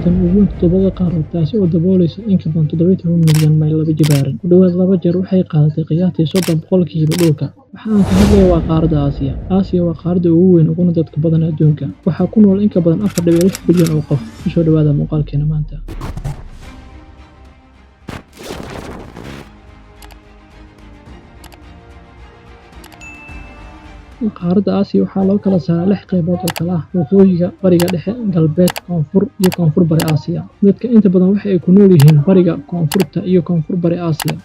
tan ugu weyn toddobada qaaradood taasi oo daboolaysa in ka badan 17 milyan mayl laba jibaaran. Ku dhawaad 2 jeer waxay qaadatay qiyaastii 30% dhulka. Waxa aan ka hadlayo waa qaaradda Aasiya. Aasiya waa qaaradda ugu weyn uguna dadka badan adduunka. Waxaa ku nool in ka badan 4.6 bilyan oo qof. Ku soo dhawaada muuqaalkeena maanta. qaaradda Aasiya waxaa loo kala saaraa 6 qaybood oo kala ah waqooyiga, bariga dhexe, galbeed, koonfur iyo koonfur bari Aasiya. Dadka inta badan waxa ay ku nool yihiin bariga, koonfurta iyo koonfur bari Aasiya.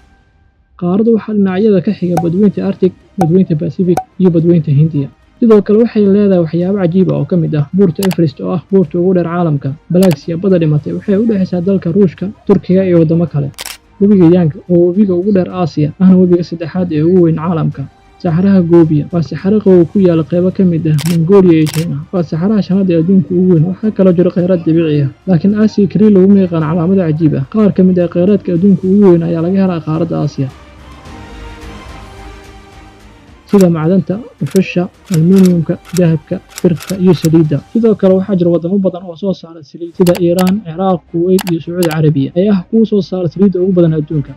Qaaraddu waxaa dhinacyada ka xiga badweynta Arctic, badweynta Pacific iyo badweynta Hindiya. sidoo kale waxay leedahay waxyaabo cajiib ah oo ka mid ah buurta Everest oo ah buurta ugu dheer caalamka. Galaksiya badda dhimatay waxay u dhaxaysaa dalka Ruushka, Turkiga iyo wadamo kale. Webiga Yang oo webiga ugu dheer Aasiya ahna webiga saddexaad ee ugu weyn caalamka. saxaraha Gobiya waa saxaro qabow ku yaala qaybo ka mid ah Mongolia iyo China. waa saxaraha shanaad ee adduunka ugu weyn. waxaa kaloo jira kheyraad dabiici ah laakiin Aasiya kaliya laguma yaqaan calaamado cajiib ah. qaar ka mid ah kheyraadka adduunka ugu weyn ayaa laga helaa qaaradda Aasiya, sida macdanta, dhuxusha, aluminiumka, dahabka, birta iyo saliidda. sidoo kale waxaa jira wadamo badan oo soo saara saliid sida Iiraan, Ciraaq, Kuwait iyo Sacuudi Carabiya ayaa ah kuwa soo saara saliidda ugu badan adduunka.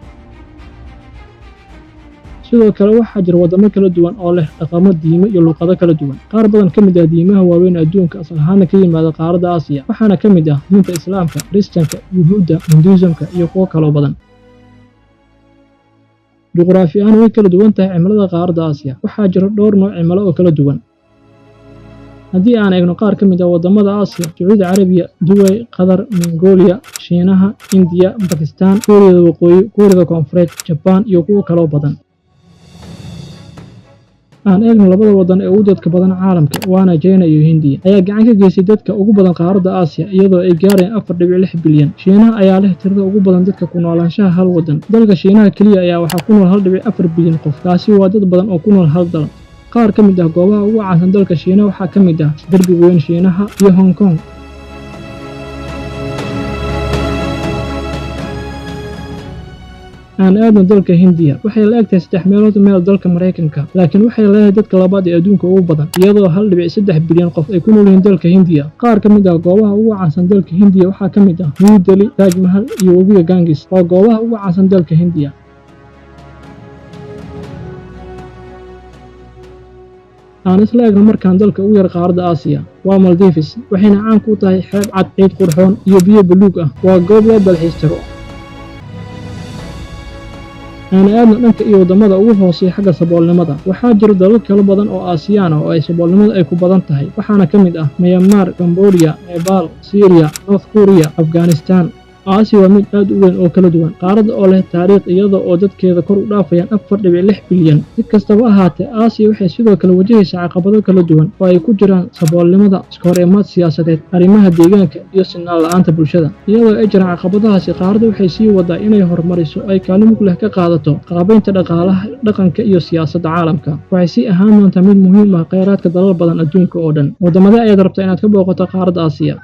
sidoo kale waxaa jira wadamo kala duwan oo leh dhaqamo, diimo iyo luqado kala duwan. qaar badan ka mid ah diimaha waaweyn adduunka asal ahaana ka yimaada qaaradda Aasiya, waxaana ka mid ah diinta Islaamka, Kiristaanka, Yuhuudda, Hinduismka iyo kuwo kaloo badan. juqraafi ahaan way kala duwan tahay cimilada qaaradda Aasiya. waxaa jira dhowr nooc cimilo oo kala duwan. haddii aan eegno qaar ka mid ah wadamada Aasiya: Sacuudi Carabiya, Dubai, Qatar, Mongolia, Shiinaha, Indiya, Bakistaan, Kuuriyada Waqooyi, Kuuriyada Koonfureed, Jabaan iyo kuwo kaloo badan. aan eegno labada wadan ee ugu dadka badan caalamka, waana China iyo Hindiya, ayaa gacan ka geystay dadka ugu badan qaaradda Aasiya iyadoo ay gaareen 4.6 bilyan. Shiinaha ayaa leh tirada ugu badan dadka ku noolaanshaha hal wadan. dalka Shiinaha kaliya ayaa waxaa ku nool 1.4 bilyan qof. taasi waa dad badan oo ku nool hal dal. qaar ka mid ah goobaha ugu caansan dalka Shiinaha waxaa ka mid ah derbiga weyn Shiinaha iyo Hong Kong. aan aadno dalka Hindiya. waxay la egtahay 3 meelood meel dalka Mareykanka, laakiin waxay leedahay dadka labaad ee adduunka ugu badan iyadoo 1.3 bilyan qof ay ku nool yihiin dalka Hindiya. qaar ka mid ah goobaha ugu caansan dalka Hindiya waxaa ka mid ah New Delhi, Taj Mahal iyo webiga Ganges. waa goobaha ugu caansan dalka Hindiya. aan isla eegno markaan dalka ugu yar qaaradda Aasiya, waa Maldives. waxayna caan ku tahay xeeb cad, ciid qurxoon iyo biyo buluug ah. waa goob loo dalxiis tago. aan aadno dhanka iyo wadamada ugu hooseeya xagga saboolnimada. waxaa jira dalal kala badan oo Aasiyaan ah oo ay saboolnimadu ay ku badan tahay, waxaana ka mid ah Myanmar, Cambodia, Nepal, Syria, North Korea, Afghanistan. Aasiya waa mid aad u weyn oo kala duwan, qaaradda oo leh taariikh iyada oo dadkeeda kor u dhaafayaan 4.6 bilyan. si kastaba ahaatee, Aasiya waxay sidoo kale wajahaysaa caqabado kala duwan oo ay ku jiraan saboolnimada, iska-hor-imaad siyaasadeed, arrimaha deegaanka iyo sinaan la'aanta bulshada. iyadoo ay jiraan caqabadahaasi, qaaraddu waxay sii wadaa inay horumariso oo ay kaalin mug leh ka qaadato qaabaynta dhaqaalaha, dhaqanka iyo siyaasadda caalamka. waxay sii ahaan doontaa mid muhiim ah kheyraadka dalal badan adduunka oo dhan. wadamada ayaad rabtaa inaad ka booqato qaaradda Aasiya?